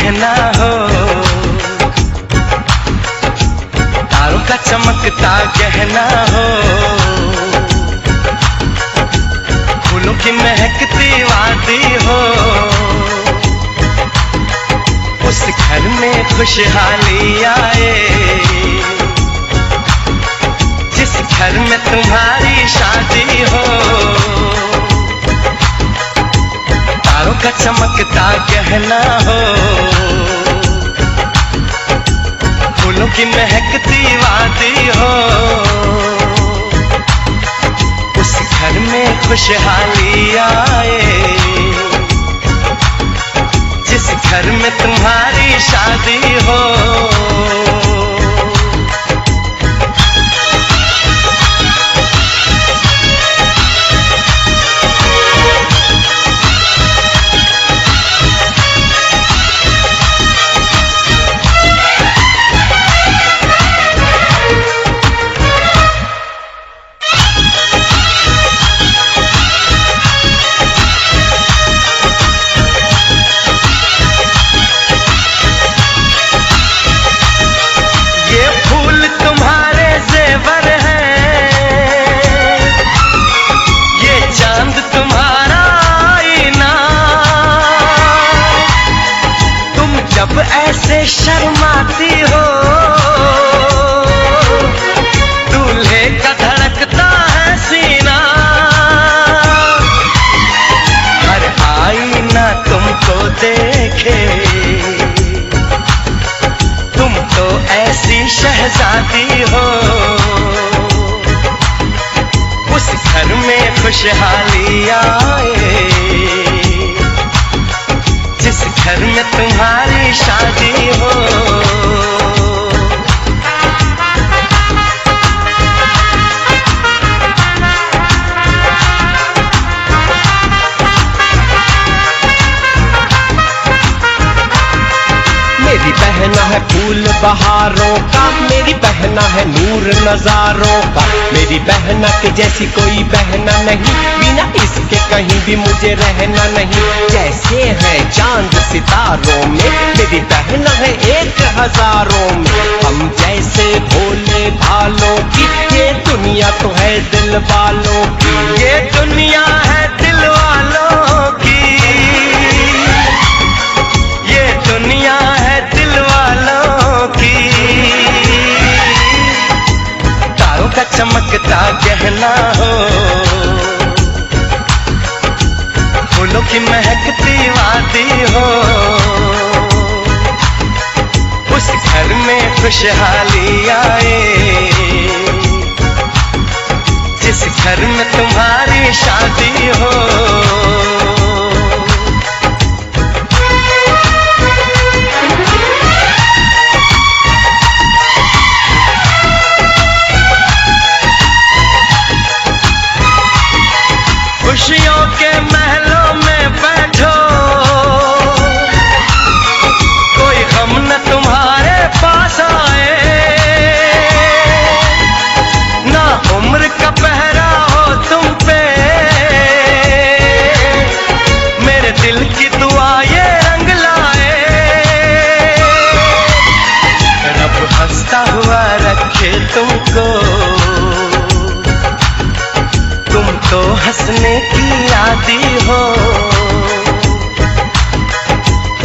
गहना हो, तारों का चमकता गहना हो, फूलों की महकती वादी हो, उस घर में खुशहाली आए, जिस घर में तुम्हारी शादी हो। तारों का चमकता गहना हो, फूलों की महकती वादी हो, उस घर में खुशहाली आए, जिस घर में तुम्हारी शादी हो। ऐसे शर्माती हो, दूल्हे का धड़कता है सीना, हर आईना तुमको देखे, तुम तो ऐसी शहजादी हो, उस घर में खुशहाली आए, जिस घर में तुम्हारी शादी हो। मेरी बहना है फूल बहारों का, मेरी बहना है नूर नजारों का, मेरी बहना के जैसी कोई बहना नहीं, बिना इसके कहीं भी मुझे रहना नहीं। जैसे है चांद सितारों में, मेरी बहना है 1000 में, हम जैसे भोले भालों की, ये दुनिया तो है दिल वालों की, ये दुनिया है दिल वालों की, ये दुनिया है दिल वालों की। तारों का चमकता गहना हो, फूलों की महकती वादी हो, उस घर में खुशहाली आए, जिस घर में तुम्हारी शादी हो। खुशियों के महलों में बैठो, कोई गम न तुम्हारे पास आए, ना उम्र का पहरा हो तुम पे, मेरे दिल की दुआ ये रंग लाए, रब हंसता हुआ रखे तुमको, तुम तो हंसने की आदी हो,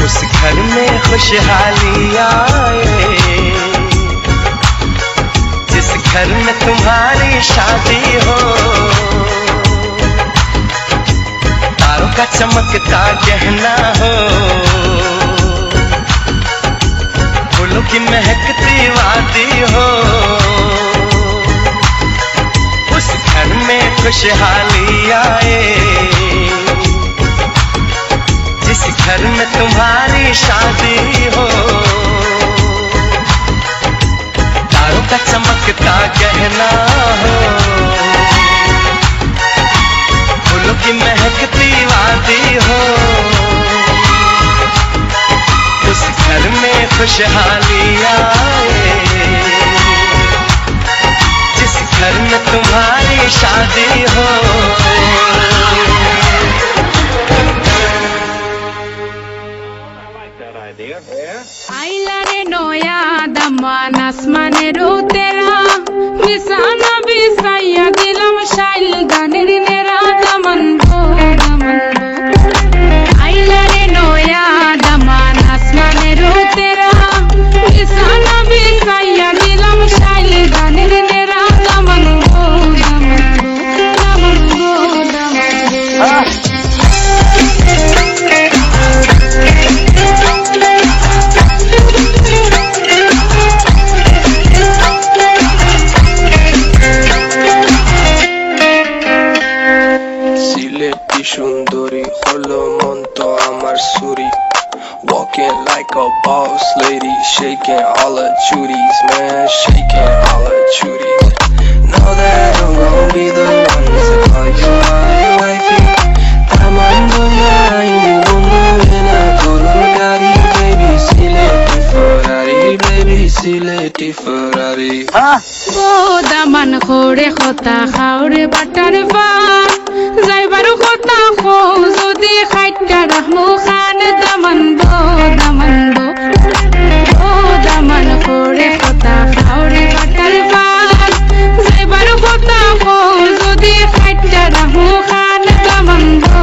उस घर में खुशहाली आए, जिस घर में तुम्हारी शादी हो। तारों का चमकता गहना हो, फूलों की महकती वादी हो, उस घर में खुशहाली आए, जिस घर में तुम्हारी शादी हो। तारों का चमकता गहना हो, फूलों की महकती वादी हो, उस घर में खुशहाली आए, जिस घर में तुम्हारी शादी हो। that idea. आइला रे नया दमान आसमानेर तेरा बिसाना बिसाइया दिलम शाइल गानेर नेरा दमन गो आइला रे नया दमान आसमानेर तेरा बिसाना बिसाइया दिलम शाइल गानेर नेरा दमन गो সিলেটি সুন্দরী হলো মন তো আমার সুরি Walking like a boss lady, shaking all her chuties, man, shaking all her chuties. Know that I'm gonna be the one to call you my wifey. Tamando ya inundo na Colorado, baby, sileti Ferrari, baby, sileti Ferrari. O Daman খোরে খতা খাওরে butter পান যাইবারু খতা খো যদি খাইটা রাখমু খান দামান গো ও দামান খোরে খতা খাওরে butter পান যাইবারু খতা খো যদি খাইটা রাখমু খান দামান গো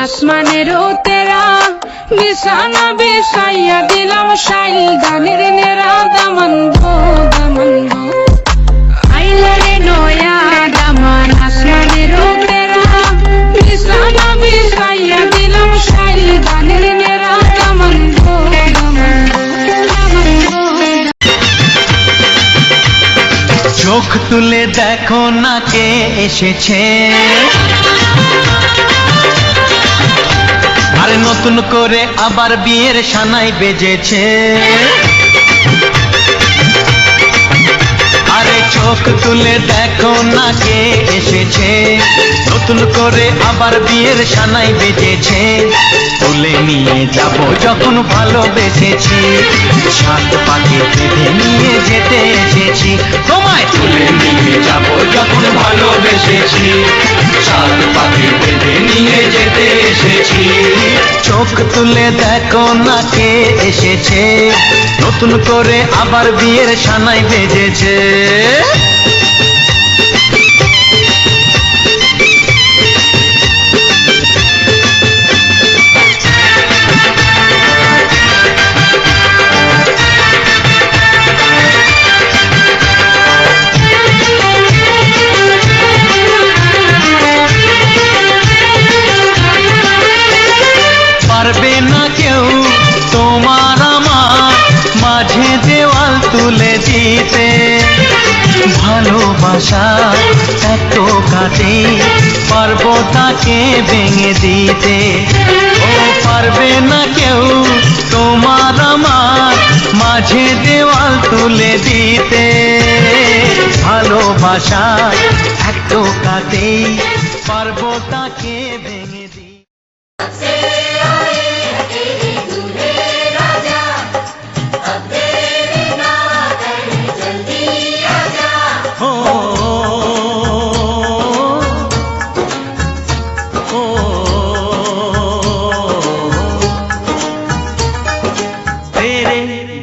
आसमानेर तेरा बिसाना बिसाइया दिलम शाइल गानेर नेरा दमन गो आइला रे नया दमान आसमानेर तेरा बिसाना बिसाइया दिलम शाइल गानेर नेरा दमन गो চোখ তুলে দেখো না কে এসেছে আরে নতুন করে আবার বিয়ের সানাই বেজেছে আরে চোখ তুলে দেখো না কে এসেছে নতুন করে আবার বিয়ের সানাই বেজেছে তুলে নিয়ে যাব যখন ভালোবেসেছি সাত পাকে বেঁধে নিয়ে যেতে এসেছি তোমায় তুলে নিয়ে যাব যখন ভালোবেসেছি সাত পাকে বেঁধে নিয়ে যেতে এসেছি চোখ তুলে দেখো না কে এসেছে নতুন করে আবার বিয়ের সানাই বেজেছে পারবে না কেউ তোমার আমার মাঝে দেওয়াল তুলে দিতে ভালোবাসা এত কাটে পারবো তাকে ভেঙে দিতে ও পারবে না কেউ তোমার আমার মাঝে দেওয়াল তুলে দিতে ভালোবাসা এত কাটে পারবো তাকে ভেঙে দিতে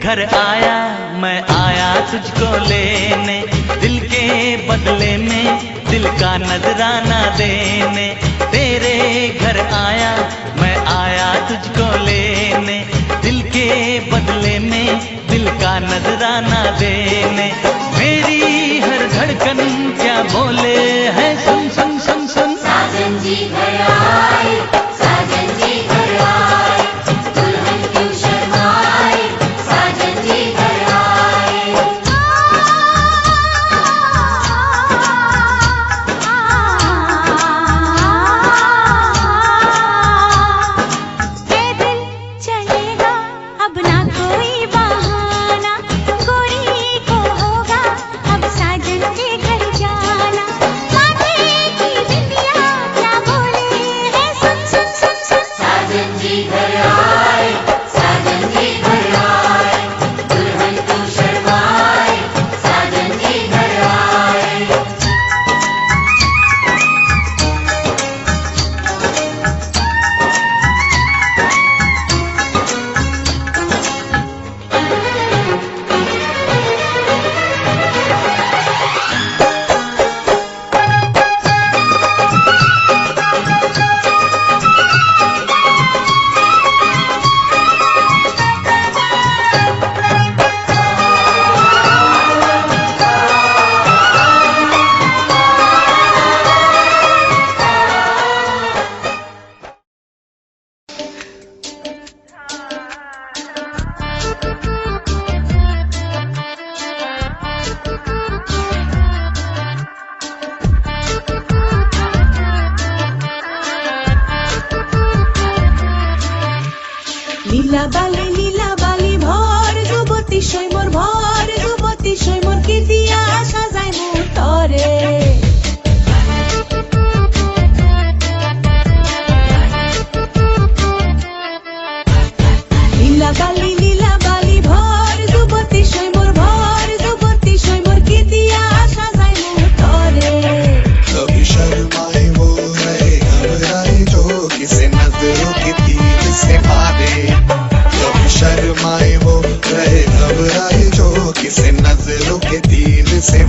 घर आया मैं आया तुझको लेने दिल के बदले में दिल का नजराना देने तेरे घर आया मैं आया तुझको लेने दिल के बदले में दिल का नजराना देने मेरी हर धड़कन क्या बोले है सुन सुन सुन सुन साजन जी घर आए साजन जी घर आए दुल्हन क्यों शर्माए साजन जी घर आए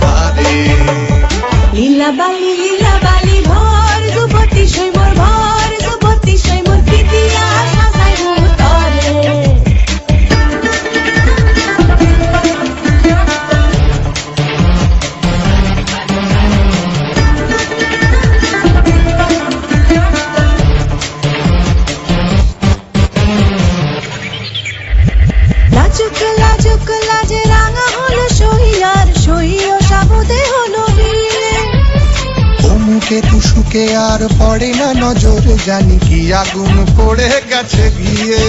বাদে লীলা বালি ভর যুবতী সৈমর ভর যুবতী সৈমর কি দিয়া সাজাইব তরে লাজুক লাজুক লাজে রাঙা হলো সহিয়ার সহিও সাবুদে হলো নীলে মুখে তুসুকে আর পড়ে না নজর জানি কি আগুন পড়ে গেছে গিয়ে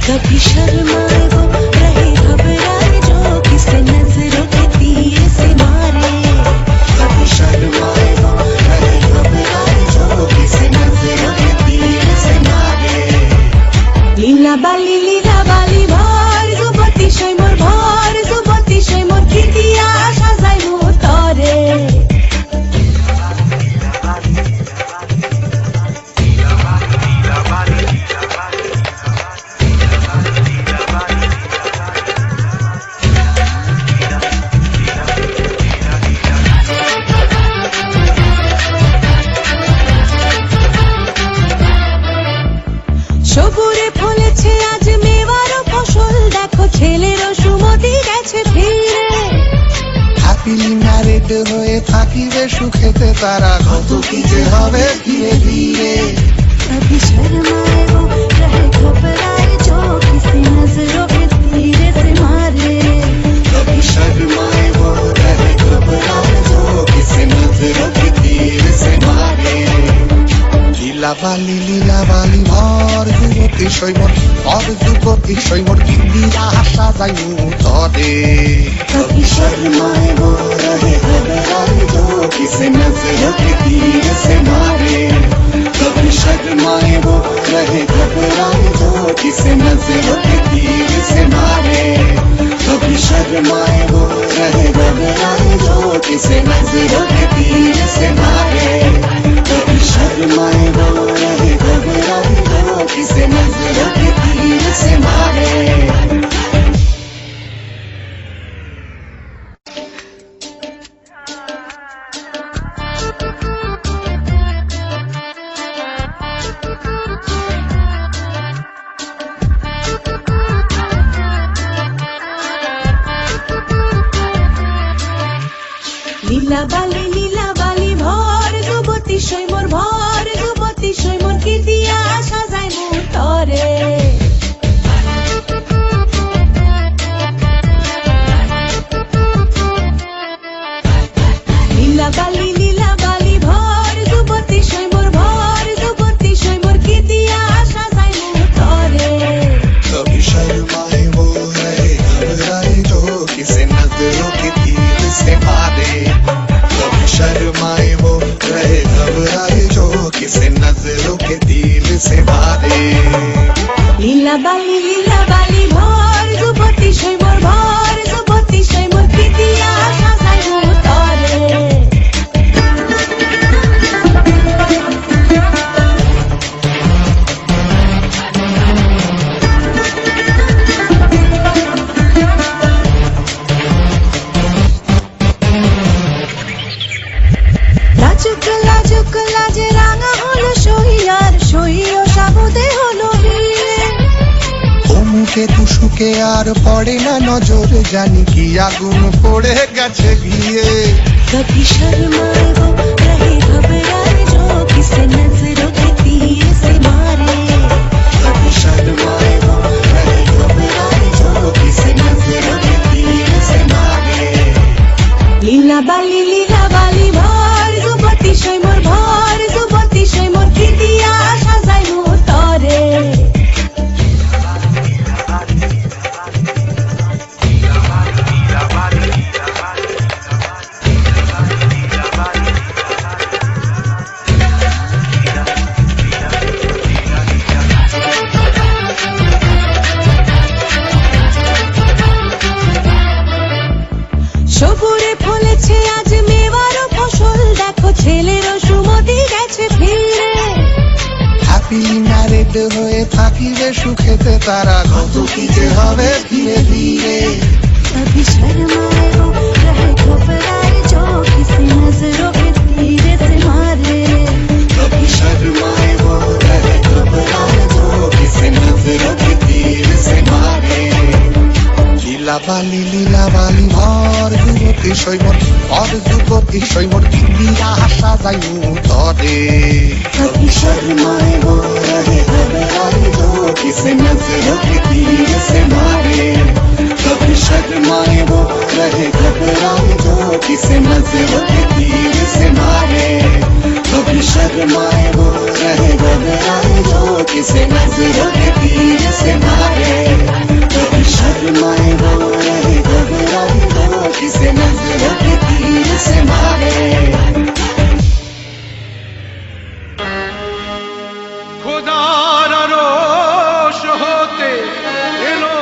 कभी शर्माए वो रहे घबराए जो किसे नजरों के तीर से मारे कभी शर्माए वो रहे घबराए जो किसे नजरों के तीर से मारे লীলা বালি ভর যুবতী সৈমর ভর যুবতী সৈমর কি দিয়া সাজাইব তরে সবুরে ফলেছে আজ মেওয়ারও ফসল দেখো ছেলেরও সুমতি গেছে ফিরে হ্যাপিলি ম্যারিড হয়ে থাকিবে সুখেতে তারা কত কি যে হবে ধীরে ধীরে कभी शर्माए वो रहे घबराए जो किसी नजरों के तीर से मारे कभी शर्माए वो रहे घबराए जो किसे नजरों के तीर से मारे লীলা বালি ভর যুবতী সৈমর ভর যুবতী সৈমর কিন্দিরা হাসা যাইমু তরে कभी शर्माए वो रहे घबराए जो किसे नजरों के तीर से मारे कभी शर्माए वो रहे घबराए जो किसे नजरों के तीर से मारे कभी शर्माए वो रहे घबराए जो किसे नजरों के तीर से मारे कभी शर्माए वो रहे घबराए जो किसे नजरों के तीर से मारे লীলা বালি ভর যুবতী সৈমর ভর যুবতী সৈমর কি দিয়া সাজাইব তরে লীলা বালি ভর যুবতী সৈমর ভর যুবতী সৈমর কি দিয়া সাজাইব তরে कभी शर्माए वो रहे घबराए जो किसे नजरों के तीर से मारे कभी शर्माए वो रहे घबराए जो किसे नजरों के तीर से मारे লীলা বালি ভর যুবতী সৈমর ভর যুবতী সৈমর কি দিয়া সাজাইব তরে লাজুক লাজুক লাজে রাঙা হলো সহিয়ার সহিও সাবুদে হলো নীলে মুখে তুসুকে আর পড়ে না নজর জানি কি আগুন পড়ে গেছে গিয়ে कभी शर्माए वो रहे घबराए जो किसे नजरों के तीर से मारे कभी शर्माए वो रहे घबराए जो किसे नजरों के तीर से मारे লীলা বালি ভর যুবতী সৈমর ভর যুবতী সৈমর কি দিয়া সাজাইব তরে সবুরে ফলেছে আজ মেওয়ারও ফসল দেখো ছেলেরও সুমতি গেছে ফিরে হ্যাপিলি ম্যারিড হয়ে থাকিবে সুখেতে তারা কত কি যে হবে ধীরে ধীরে कभी शर्माए वो रहे घबराए जो বালি লীলা বালি ভর যুবতী সৈমর ভর যুবতী সৈমর বিয়া সাজাই উতরে कभी शर्माए वो रहे घबराए जो किसे नजरों के तीर से मारे कभी शर्माए वो रहे घबराए जो किसे नजरों के तीर से मारे कभी शर्माए वो रहे घबराए जो किसे नजरों के तीर से मारे कभी शर्माए वो रहे घबराए जो किसे नजरों के तीर से मारे খোদার আরশ হতে এলো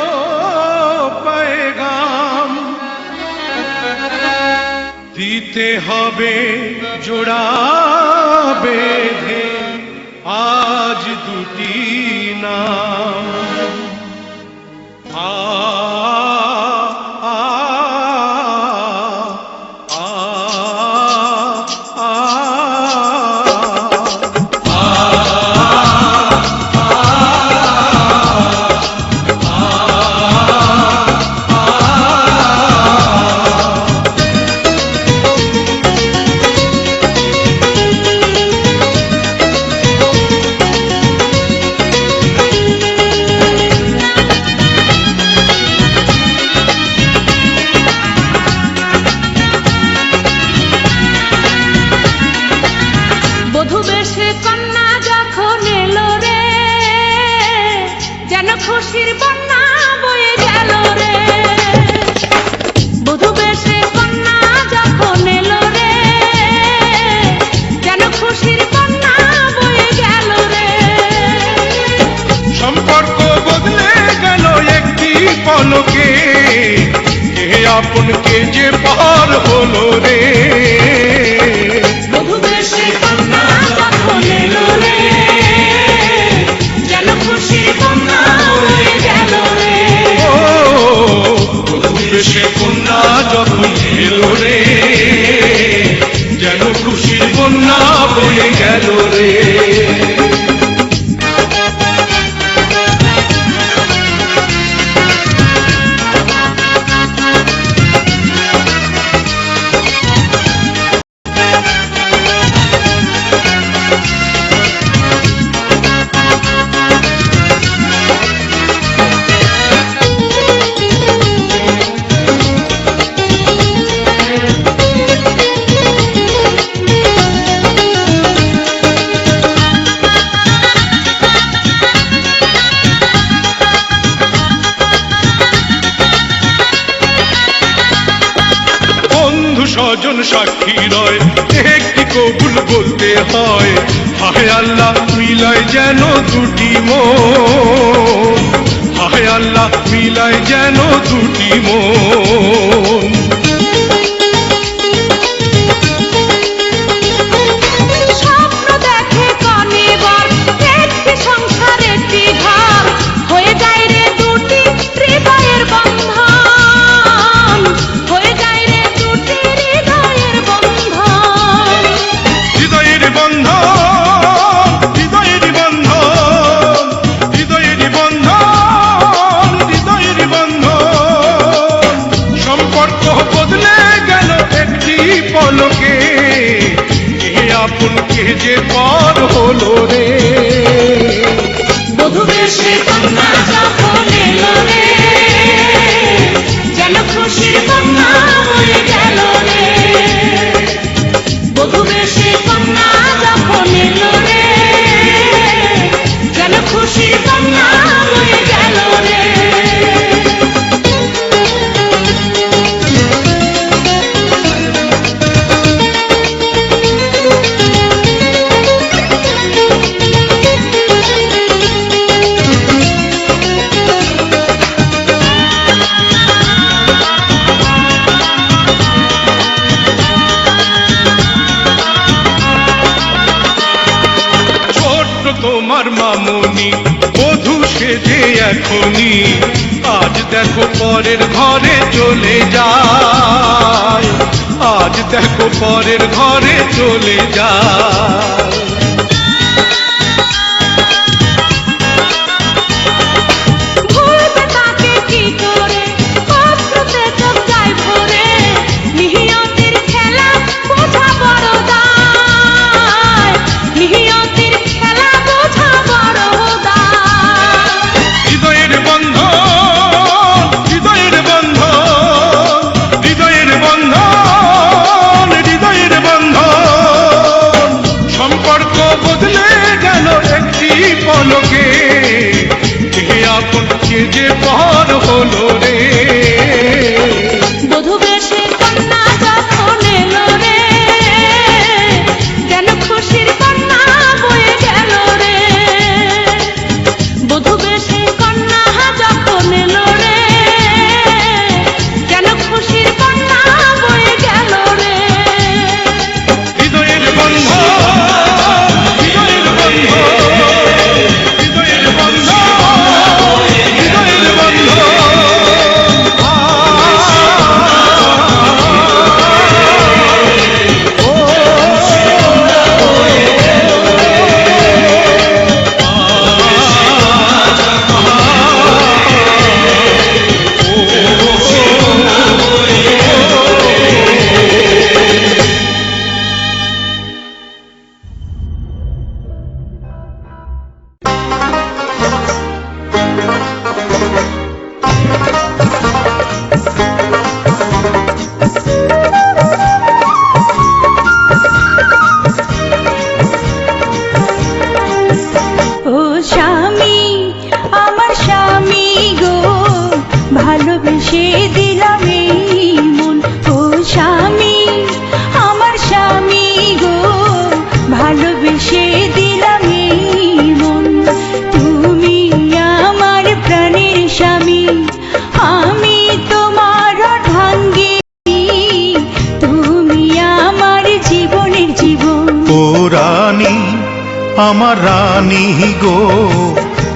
পেগাম দিতে হবে জোড়া বেঁধে আজ দুটি নাম আ আ আ আ বধূ বেশে কন্যা যখন এলো রে যেন খুশির বন্যা বয়ে গেল রে বধূ বেশে কন্যা যখন এলো রে যেন খুশির বন্যা বয়ে গেল রে সম্পর্ক বদলে গেল একটি পলকে কে আপন কে যে পার হলো রে বধূ বেশে কন্যা যখন এলো রে যেন খুশির বন্যা বয়ে গেল রে ও বেশে কন্যা যখন এলো রে যেন খুশির বন্যা বয়ে গেল রে স্বজন সাক্ষী রয় একটি কবুল বলতে হয় হায় আল্লাহ মিলায় যেন দুটি মন হায় আল্লাহ মিলায় যেন দুটি মন স্বপ্ন দেখে কনিবার একটি সংসার একটি ঘর হয়ে যায় রে দুটি হৃদয়ের বন্ধন হয়ে যায় রে দুটি হৃদয়ের বন্ধন হৃদয়ের বন্ধন হৃদয়ের বন্ধন হৃদয়ের বন্ধন হৃদয়ের বন্ধন সম্পর্ক বদলে গেল একটি পলকে কে আপন কে যে পর হলো রে বধূ বেশে কন্যা যখন এলো রে যেন খুশির বন্যা বয়ে গেল রে বধূ বেশে কন্যা যখন এলো রে যেন খুশির বন্যা বয়ে গেল রে তোমার মামুনি বধূ সেজে এখনি আজ দেখো পরের ঘরে চলে যায় আজ দেখো পরের ঘরে চলে যায় ভুলবে তাকে কি করে অস্ত্র রানী আমার রানী গো,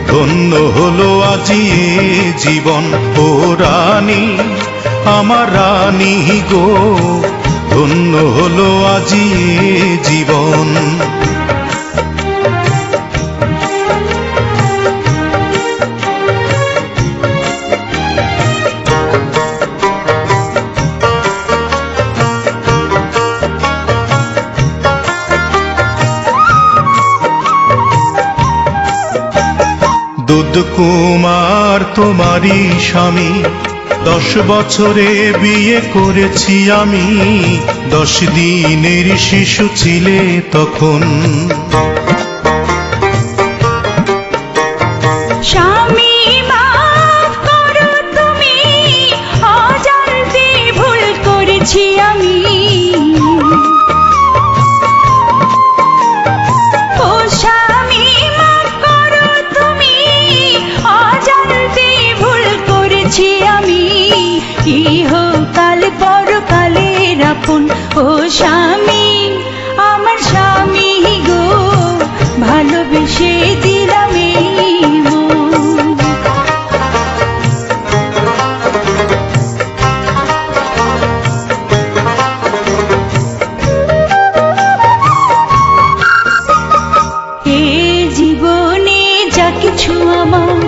ধন্য হলো আজি এ জীবন। ও রানী আমার রানী গো, ধন্য হলো আজি এ জীবন। দুধ কুমার তোমারই স্বামী, 10 বছরে বিয়ে করেছি আমি। 10 দিনের শিশু ছিলে তখন। স্বামী মাফ করো তুমি, অজান্তে ভুল করেছি আমি। ও স্বামী মাফ করো তুমি, অজান্তে ভুল করেছি আমি। ইহকাল পরকালের আপন ও স্বামী আমার স্বামী গো, ভালোবেসে দিলাম এই মন। এ জীবনে যা কিছু আমার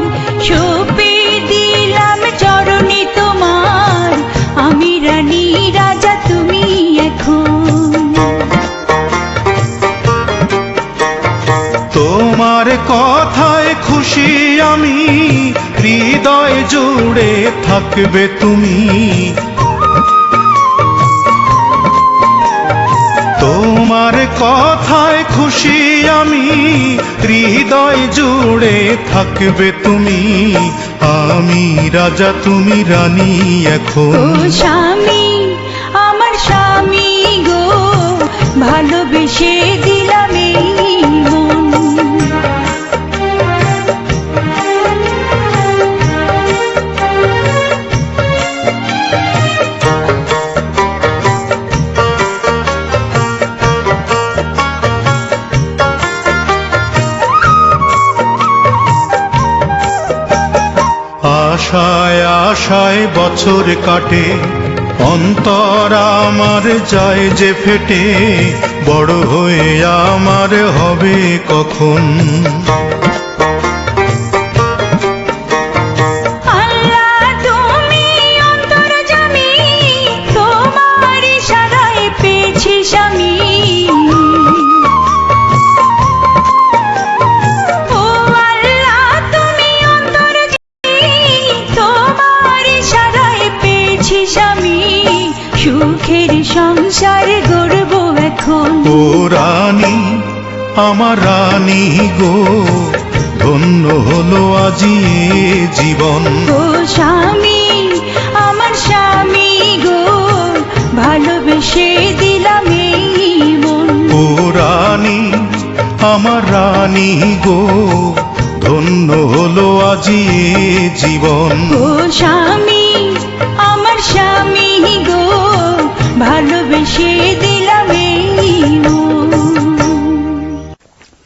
সঁপে দিলাম চরণে তোমার। আমি রানী রাজা তুমি এখন। তোমার কথায় খুশি আমি, হৃদয় জুড়ে থাকবে তুমি। তোমার কথায় খুশি আমি, হৃদয় জুড়ে থাকবে তুমি। আমি রাজা তুমি রানী ও এখন। স্বামী আমার স্বামী গো, ভালোবেসে দিলাম এই মন। আশায় আশায় বছর কাটে, অন্তর আমার যায় যে ফেটে। বড় হয়ে আমার হবে কখন। আল্লাহ তুমি অন্তর্যামী, তোমার ইশারায় পেয়েছি স্বামী। ও আল্লাহ তুমি অন্তর্যামী, তোমার ইশারায় পেয়েছি স্বামী। সুখের সংসার গড়ব এখন। ও রানী আমার রানী গো, ধন্য হলো আজি এ জীবন। ও স্বামী আমার স্বামী গো, ভালোবেসে দিলাম এই মন। ও রানী আমার রানী গো, ধন্য হলো আজি এ জীবন। ও স্বামী আমার স্বামী গো, ভালোবেসে দিলাম এই মন।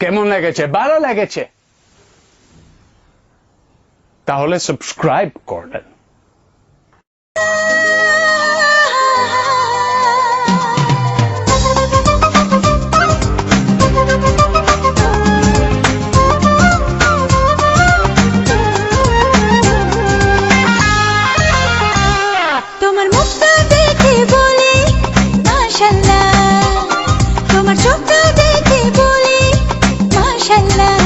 কেমন লেগেছে? ভালো লেগেছে? তাহলে সাবস্ক্রাইব করবেন। তোমার মুখটা দেখে বলি মাশাআল্লাহ, তোমার চোখটা দেখে বলি মাশাআল্লাহ।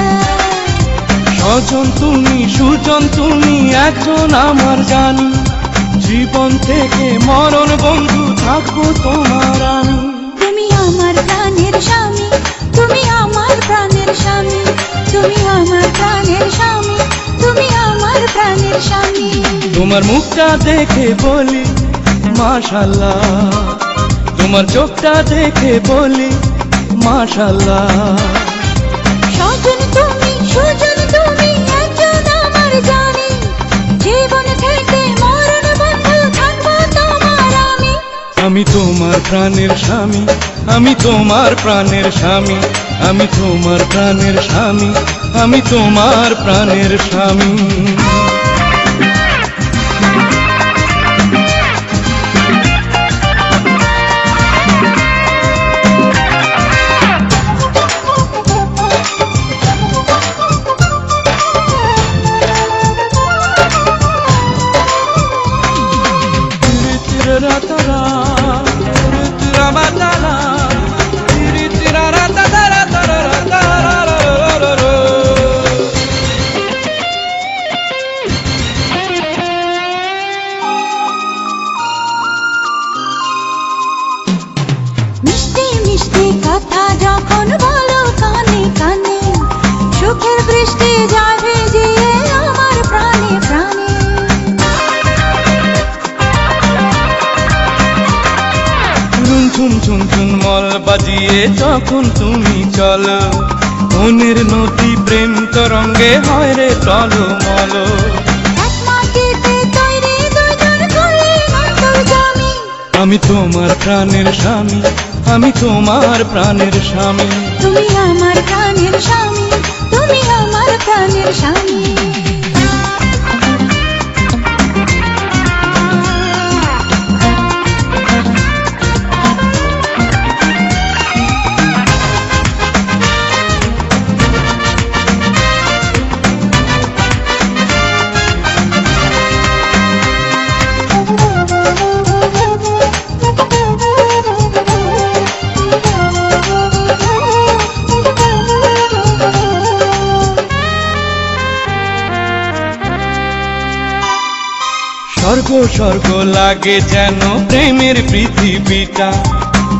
স্বজন তুমি সুজন তুমি একজন আমার জানি, জীবন থেকে মরণ বন্ধু থাকবো তোমার আমি। তুমি আমার প্রাণের স্বামী, তুমি আমার প্রাণের স্বামী, তুমি আমার প্রাণের স্বামী, তুমি আমার প্রাণের স্বামী। তোমার মুখটা দেখে বলি মাশাআল্লাহ, তোমার চোখটা দেখে বলি মাশাআল্লাহ। স্বজন তুমি সুজন তুমি একজন আমার জানি, জীবন থেকে মরণ বন্ধু থাকবো তোমার আমি। আমি তোমার প্রাণের স্বামী, আমি তোমার প্রাণের স্বামী, আমি তোমার প্রাণের স্বামী, আমি তোমার প্রাণের স্বামী। মিষ্টি মিষ্টি কথা যখন বলো কানে কানে, সুখের বৃষ্টি যায় ভিজিয়ে আমার প্রাণে প্রাণে। চুন চুন চুন চুন মল বাজিয়ে যখন তুমি চলো, মনের নদী প্রেম তরঙ্গে হয় রে টলমল। এক মাটিতে তৈরি দুজন করলে নতুন জমি। আমি তোমার প্রাণের স্বামী, আমি তোমার প্রাণের স্বামী। তুমি আমার প্রাণের স্বামী, তুমি আমার প্রাণের স্বামী। স্বর্গ স্বর্গ লাগে যেন প্রেমের পৃথিবীটা,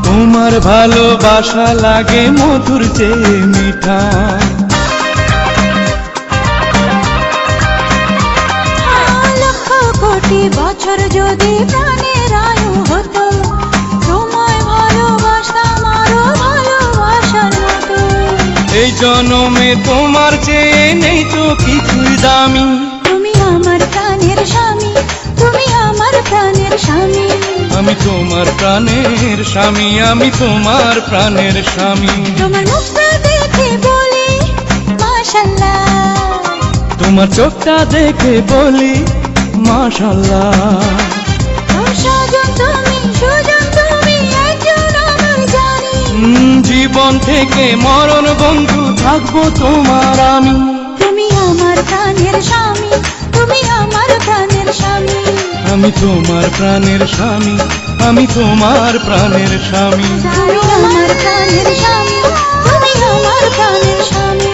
তোমার ভালোবাসা লাগে মধুর চেয়ে মিঠা। লক্ষ কোটি বছর যদি প্রাণের আয়ু হতো, তোমায় ভালোবাসতাম আরো ভালোবাসার মতো। এই জনমে তোমার চেয়ে নেই তো কিছুই দামি। তুমি আমার প্রাণের স্বামী, তুমি আমার প্রাণের স্বামী। আমি তোমার প্রাণের স্বামী, আমি তোমার প্রাণের স্বামী। তোমার মুখটা দেখে বলি মাশাআল্লাহ, তোমার চোখটা দেখে বলি মাশাআল্লাহ। ও সজন তুমি, সুজন তুমি, একজন আমার জানি। জীবন থেকে মরণ বন্ধু থাকবো তোমার আমি। তুমি আমার প্রাণের স্বামী, তুমি আমার প্রাণের স্বামী। আমি তোমার প্রাণের স্বামী, আমি তোমার প্রাণের স্বামী। তুমি আমার প্রাণের স্বামী, তুমি আমার প্রাণের স্বামী।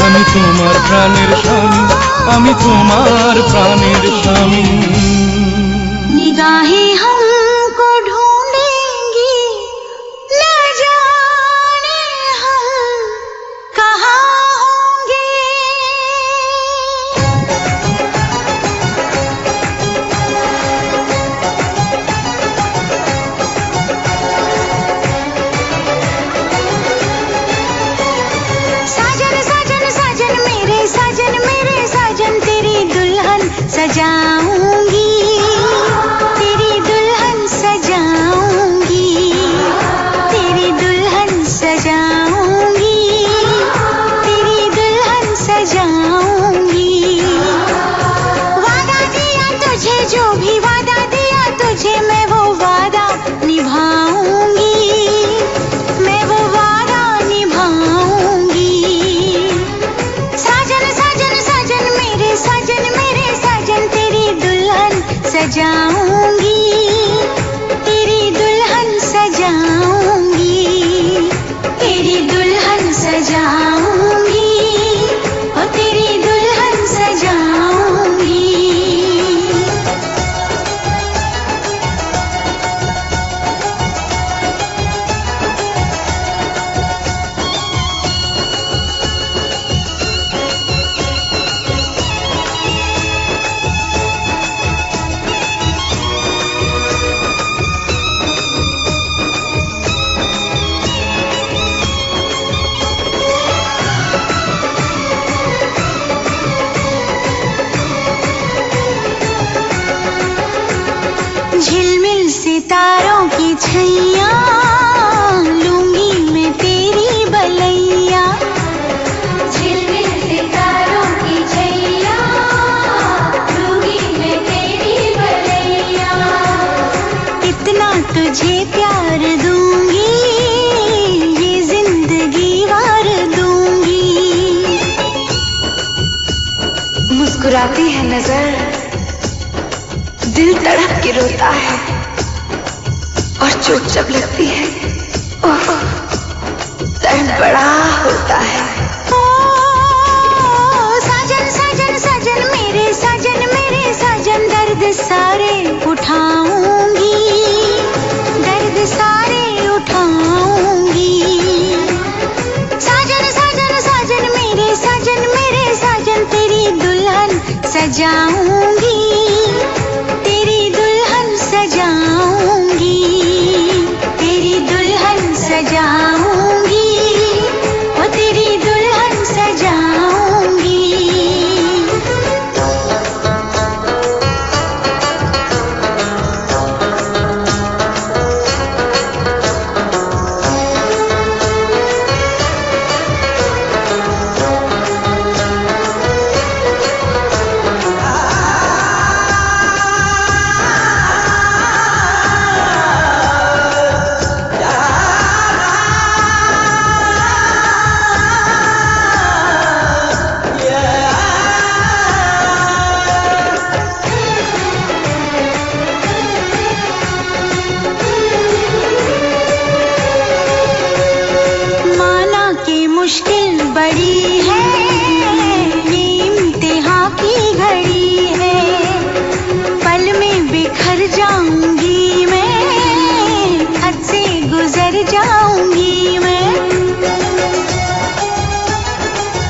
আমি তোমার প্রাণের স্বামী, আমি তোমার প্রাণের স্বামী। निगाहें हमको ढूंढेंगी, न जाने हम कहाँ होंगे। साजन साजन साजन मेरे साजन, मेरे साजन, तेरी दुल्हन सजाऊंगी, तेरी दुल्हन सजाऊंगी, तेरी दुल्हन सजाऊंगी, तेरी दुल्हन सजाऊंगी। वादा दिया तुझे, जो भी वादा दिया तुझे, मैं वो वादा निभाऊंगी, मैं वो वादा निभाऊंगी। साजन साजन साजन मेरे साजन, मेरे साजन, तेरी जाती है नजर, दिल तड़प के रोता है, और चोट जब लगती है, ओह, दर्द बड़ा होता है। ओ साजन साजन साजन मेरे साजन, दर्द सारे उठाऊंगी, दर्द सारे उठाऊंगी। साजन साजन साजन मेरे साजन, तेरी दुल्हन सजाऊंगी, तेरी दुल्हन सजाऊंगी, तेरी दुल्हन सजाऊंगी, ओ तेरी दुल्हन सजाऊंगी। मुश्किल बड़ी है, ये इम्तिहान की घड़ी है, पल में बिखर जाऊंगी मैं, हद से गुजर जाऊंगी मैं।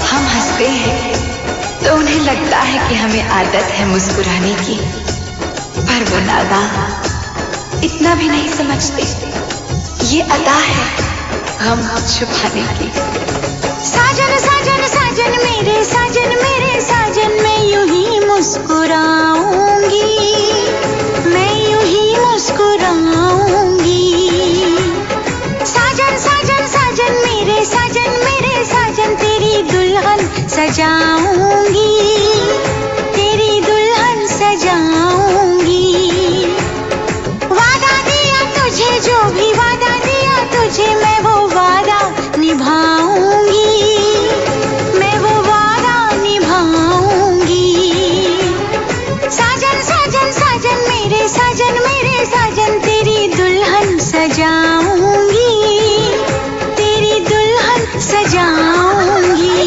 हम हंसते हैं तो उन्हें लगता है कि हमें आदत है मुस्कुराने की, पर वो नादान इतना भी नहीं समझते, ये अदा है गम छुपाने की। साजन साजन साजन मेरे साजन, मैं यूं ही मुस्कुराऊंगी, मैं यूं ही मुस्कुराऊंगी। साजन साजन साजन मेरे साजन, तेरी दुल्हन सजाऊंगी, तेरी दुल्हन सजाऊंगी। वादा दिया तुझे, जो भी वादा दिया तुझे, मैं वो वादा निभाऊंगी, मैं वो वादा निभाऊंगी। साजन साजन साजन मेरे साजन, तेरी दुल्हन सजाऊंगी, तेरी दुल्हन सजाऊंगी।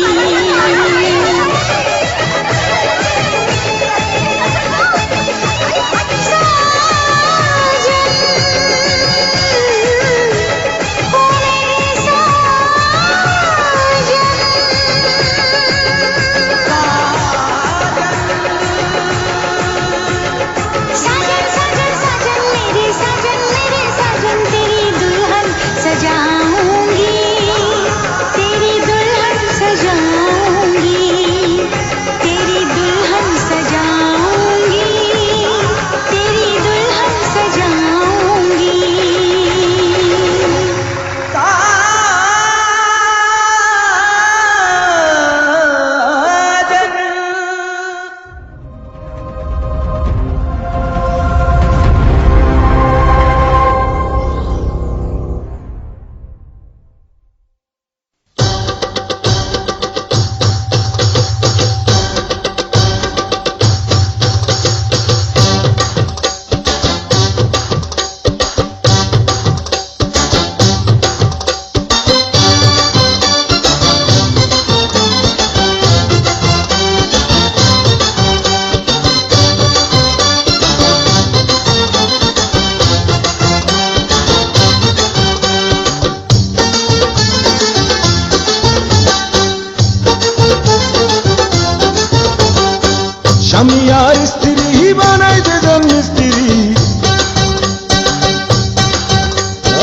স্বামী আর স্ত্রী বানাই যেজন মিস্ত্রি,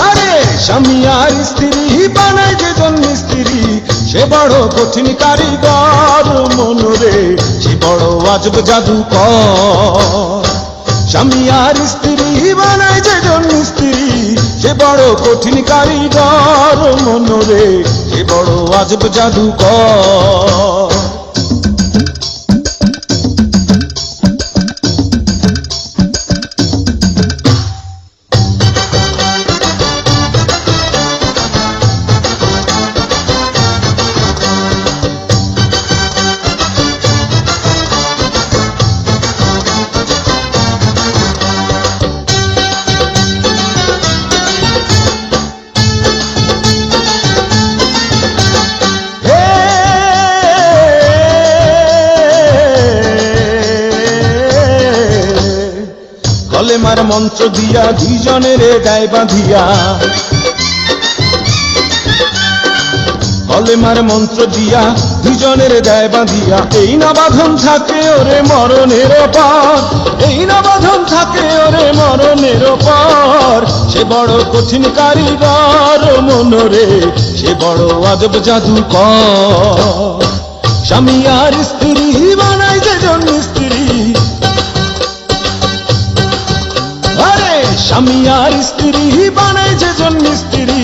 আরে স্বামী আর স্ত্রী বানাই যেজন মিস্ত্রি, সে বড় কঠিন কারিগর মনরে, সে বড় আজব জাদুকর। স্বামী আর স্ত্রী বানাই যেজন মিস্ত্রি, সে বড় কঠিন কারিগর মনরে, সে বড় আজব জাদুকর। মন্ত্র দিয়া দুইজনের দেয় বাঁধিয়া কলেমার মন্ত্র দিয়া দুজনের দেয় বাঁধিয়া এই না বাঁধন থাকে ওরে মরণের পর এই না বাঁধন থাকে ওরে মরণের পর সে বড় কঠিন কারিগর মনরে সে বড় আজব জাদুকর স্বামী আর স্ত্রী বানায় যেজন স্ত্রী আরে স্বামী আর স্ত্রী বানায় যেজন স্ত্রী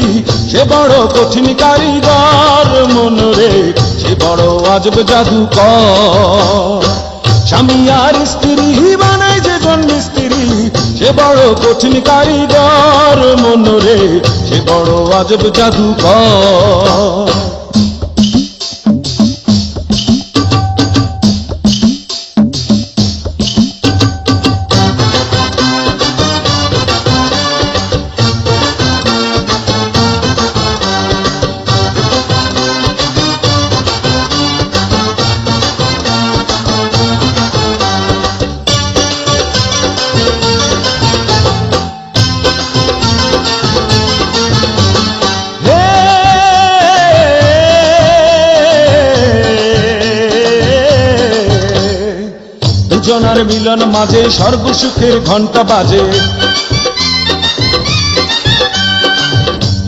সে বড় কঠিন কারিগর মনরে সে বড় আজব জাদুকর স্বামী আর স্ত্রী বানায় যেজন স্ত্রী সে বড় কঠিন কারিগর মনরে সে বড় আজব জাদুকর দুজনার মিলন মাঝে সর্বসুখের ঘন্টা বাজে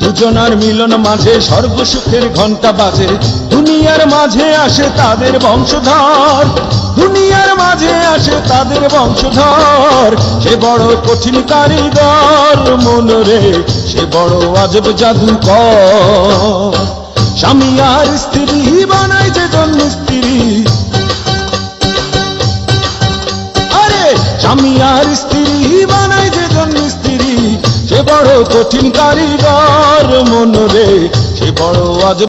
দুজনার মিলন মাঝে সর্বসুখের ঘন্টা বাজে দুনিয়ার মাঝে আসে তাদের বংশধর দুনিয়ার মাঝে আসে তাদের বংশধর সে বড় কঠিন কারিগর মনরে সে বড় আজব জাদুকর স্বামী আর স্ত্রী বানায় যেজন স্ত্রী স্বামী আর স্ত্রী বানায় যেজন স্ত্রী সে বড় কঠিন কারিগর মনরে সে বড় আজব